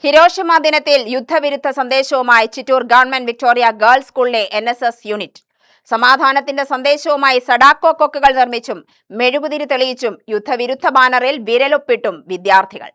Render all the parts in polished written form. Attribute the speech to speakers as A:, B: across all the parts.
A: Hiroshima ദിനത്തിൽ യുദ്ധവിരുദ്ധ സന്ദേശവുമായി Chittur government Victoria girls സ്കൂളിലെ NSS യൂണിറ്റ് സമാധാനത്തിന്റെ സന്ദേശവുമായി സഡാക്കോ കൊക്കുകൾ നിർമ്മിച്ചും മെഴുകുതിരി തെളിയിച്ചും യുദ്ധവിരുദ്ധ ബാനറിൽ വിരലൊപ്പിട്ടും വിദ്യാർത്ഥികൾ.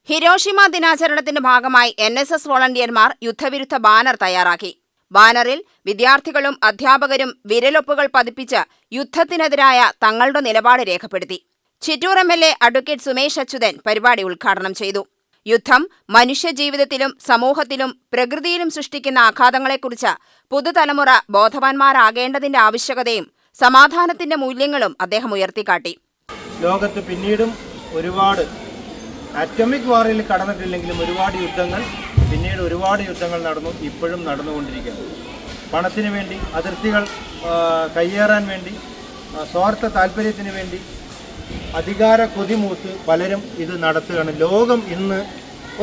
A: ഹിരോഷിമ ദിനാചരണത്തിന്റെ ഭാഗമായി NSS വോളണ്ടിയർമാർ യുദ്ധവിരുദ്ധ ബാനർ തയ്യാറാക്കി. ബാനറിൽ വിദ്യാർത്ഥികളും അധ്യാപകരും വിരലൊപ്പുകൾ പതിപ്പിച്ച് യുദ്ധത്തിനെതിരായ തങ്ങളുടെ നിലപാട് രേഖപ്പെടുത്തി. ചിറ്റൂർ MLA അഡ്വക്കേറ്റ് സുമേഷ് അച്യുതൻ പരിപാടി ഉദ്ഘാടനം ചെയ്തു. യുദ്ധം മനുഷ്യജീവിതത്തിലും സമൂഹത്തിലും പ്രകൃതിയിലും സൃഷ്ടിക്കുന്ന ആഘാതങ്ങളെക്കുറിച്ച് പുതുതലമുറ ബോധവാന്മാരാകേണ്ടതിന്റെ ആവശ്യകതയും സമാധാനത്തിന്റെ മൂല്യങ്ങളും അദ്ദേഹം ഉയർത്തിക്കാട്ടി.
B: ലോകത്ത് പിന്നീടും ഒരുപാട് ആറ്റോമിക് വാറിൽ കടന്നിട്ടില്ലെങ്കിലും ഒരുപാട് യുദ്ധങ്ങൾ നടന്നു, ഇപ്പോഴും നടന്നുകൊണ്ടിരിക്കുകയാണ്. പണത്തിന് വേണ്ടി, അതിർത്തികൾ കയ്യേറാൻ വേണ്ടി, സ്വാർത്ഥ താല്പര്യത്തിന് വേണ്ടി അധികാര കൊതിമൂത്ത് പലരും ഇത് നടത്തുകയാണ്. ലോകം ഇന്ന്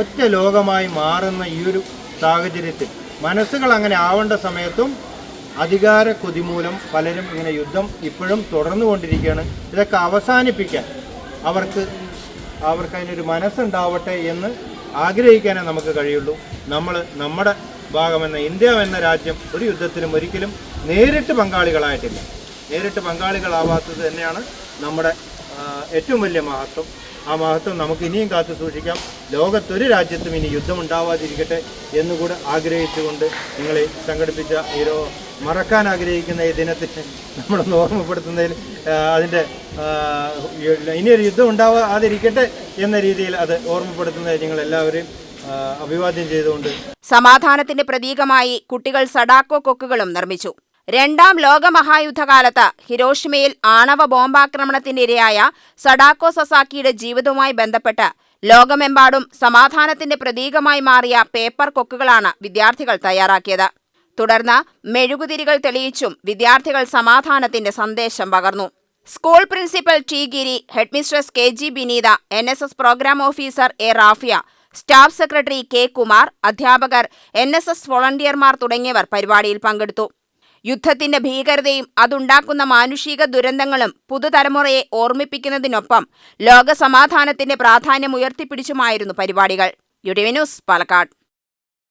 B: ഒറ്റ ലോകമായി മാറുന്ന ഈ ഒരു സാഹചര്യത്തിൽ മനസ്സുകൾ അങ്ങനെ ആവേണ്ട സമയത്തും അധികാര കൊതിമൂലം പലരും ഇങ്ങനെ യുദ്ധം ഇപ്പോഴും തുടർന്നുകൊണ്ടിരിക്കുകയാണ്. ഇതൊക്കെ അവസാനിപ്പിക്കാൻ അവർക്ക് അതിനൊരു മനസ്സുണ്ടാവട്ടെ എന്ന് ആഗ്രഹിക്കാനേ നമുക്ക് കഴിയുള്ളൂ. നമ്മുടെ ഭാഗമെന്ന ഇന്ത്യ എന്ന രാജ്യം ഒരു യുദ്ധത്തിലും ഒരിക്കലും നേരിട്ട് പങ്കാളികളായിട്ടില്ല. നേരിട്ട് പങ്കാളികളാവാത്തത് തന്നെയാണ് നമ്മുടെ ഏറ്റവും വലിയ മഹത്വം. ആ മഹത്വം നമുക്ക് ഇനിയും കാത്തു സൂക്ഷിക്കാം. ലോകത്തൊരു രാജ്യത്തും ഇനി യുദ്ധം ഉണ്ടാവാതിരിക്കട്ടെ എന്നുകൂടെ ആഗ്രഹിച്ചുകൊണ്ട് നിങ്ങളെ സംഘടിപ്പിച്ച മറക്കാൻ ആഗ്രഹിക്കുന്ന ഈ ദിനത്തിന് നമ്മളൊന്ന് ഓർമ്മപ്പെടുത്തുന്നതിൽ അതിൻ്റെ ഇനിയൊരു യുദ്ധം ഉണ്ടാവാതിരിക്കട്ടെ എന്ന രീതിയിൽ അത് ഓർമ്മപ്പെടുത്തുന്നതിൽ നിങ്ങളെല്ലാവരെയും അഭിവാദ്യം ചെയ്തുകൊണ്ട്
A: സമാധാനത്തിന്റെ പ്രതീകമായി കുട്ടികൾ സഡാക്കോ കൊക്കുകളും നിർമ്മിച്ചു. രണ്ടാം ലോകമഹായുദ്ധകാലത്ത് ഹിരോഷിമയിൽ ആണവ ബോംബാക്രമണത്തിന്റെ ഇരയായ സഡാക്കോ സസാക്കിയുടെ ജീവിതവുമായി ബന്ധപ്പെട്ട് ലോകമെമ്പാടും സമാധാനത്തിന്റെ പ്രതീകമായി മാറിയ പേപ്പർ കൊക്കുകളാണ് വിദ്യാർത്ഥികൾ തയ്യാറാക്കിയത്. തുടർന്ന് മെഴുകുതിരികൾ തെളിയിച്ചും വിദ്യാർത്ഥികൾ സമാധാനത്തിന്റെ സന്ദേശം പകർന്നു. School principal T Giri, headmistress KG Bineetha, NSS programme officer A Rafiya, staff secretary K Kumar, അധ്യാപകർ, NSS വോളണ്ടിയർമാർ തുടങ്ങിയവർ പരിപാടിയിൽ പങ്കെടുത്തു. യുദ്ധത്തിന്റെ ഭീകരതയും അതുണ്ടാക്കുന്ന മാനുഷിക ദുരന്തങ്ങളും പുതുതലമുറയെ ഓർമ്മിപ്പിക്കുന്നതിനൊപ്പം ലോക സമാധാനത്തിന്റെ പ്രാധാന്യം ഉയർത്തിപ്പിടിച്ചുമായിരുന്നു പരിപാടികൾ. UTV news, Palakkad.